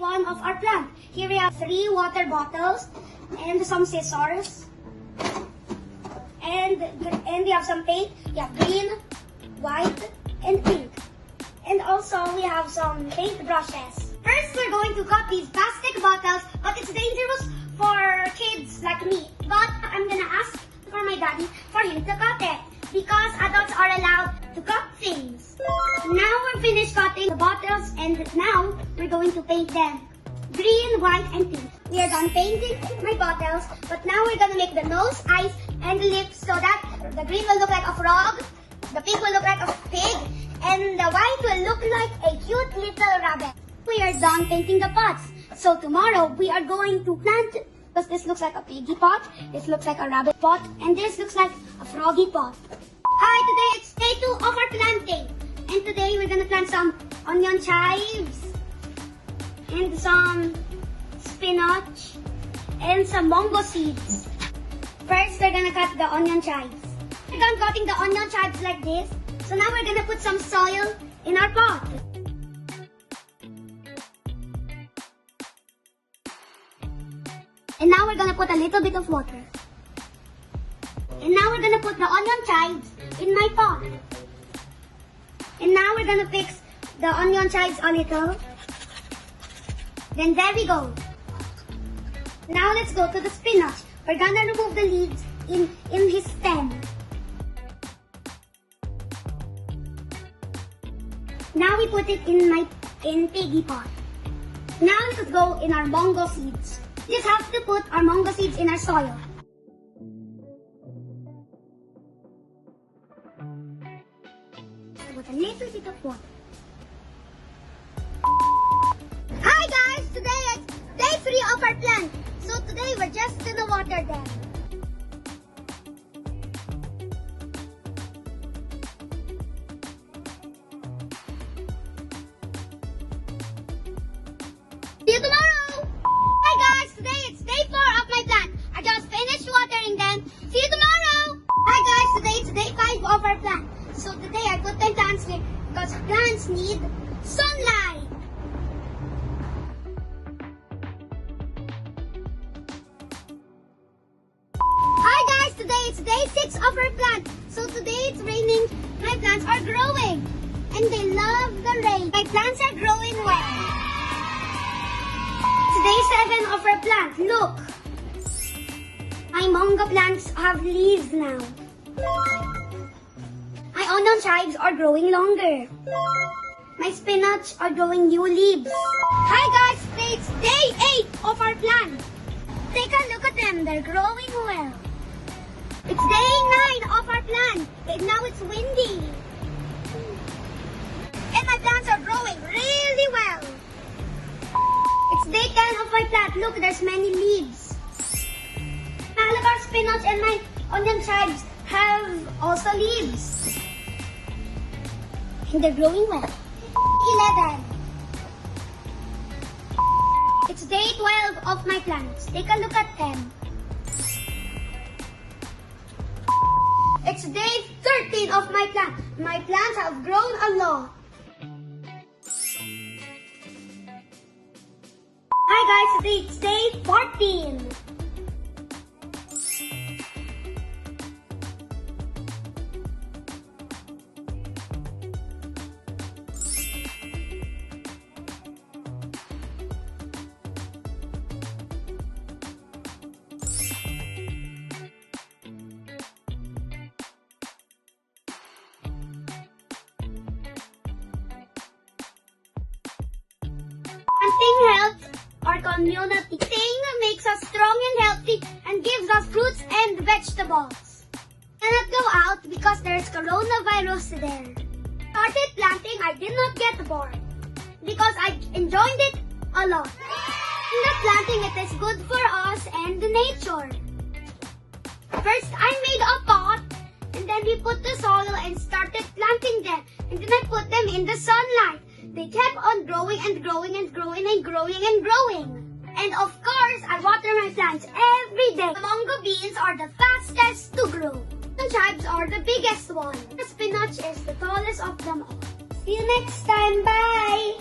one of our plant. Here we have 3 water bottles and some scissors. And we have some paint. We have green, white, and pink. And also we have some paint brushes. First, we're going to cut these plastic bottles, but it's dangerous for kids like me. But I'm gonna ask for my daddy for him to cut it because adults are allowed to cut things. Now we're finished cutting the bottles and now we're going to paint them. Green, white, and pink. We are done painting my bottles, but now we're gonna make the nose, eyes, and lips so that the green will look like a frog, the pink will look like a pig, and the white will look like a cute little rabbit. We are done painting the pots. So tomorrow we are going to plant, because this looks like a piggy pot, this looks like a rabbit pot, and this looks like a froggy pot. Hi, today it's day 2 of our planting. And today we're gonna plant some onion chives, and some spinach, and some Monggo seeds. First, we're gonna cut the onion chives. We're done cutting the onion chives like this. So now we're gonna put some soil in our pot. And now we're gonna put a little bit of water. And now we're gonna put the onion chives in my pot. And now we're gonna fix the onion chives a little. Then there we go. Now let's go to the spinach. We're gonna remove the leaves in his stem. Now we put it in piggy pot. Now let's go in our Monggo seeds. We just have to put our Monggo seeds in our soil. With a little bit of water. Hi guys! Today is day 3 of our plant. So today we're just gonna water them. See you tomorrow! Hi guys! Today it's day 4 of my plant. I just finished watering them. See you tomorrow! Hi guys! Today it's day 5 of our plant. So today I put my plants here because plants need sunlight. Hi guys! Today it's day 6 of our plant. So today it's raining. My plants are growing. And they love the rain. My plants are growing well. It's day 7 of our plant. Look! My Monggo plants have leaves now. My onion chives are growing longer. My spinach are growing new leaves. Hi guys, today it's day 8 of our plant. Take a look at them, they're growing well. It's day 9 of our plant, and now it's windy. And my plants are growing really well. It's day 10 of my plant, look, there's many leaves. Malabar spinach and my onion chives have also leaves. And they're growing well. 11. It's day 12 of my plants. Take a look at them. It's day 13 of my plant. My plants have grown a lot. Hi guys, today it's day 14. Planting helps our community. Planting makes us strong and healthy and gives us fruits and vegetables. Cannot go out because there's coronavirus there. Started planting, I did not get bored because I enjoyed it a lot. In the planting, it is good for us and the nature. First, I made a pot and then we put the soil and started planting them. And then I put them in the sunlight. They kept on growing and growing and growing and growing and growing. And of course, I water my plants every day. The Monggo beans are the fastest to grow. The chives are the biggest one. The spinach is the tallest of them all. See you next time. Bye!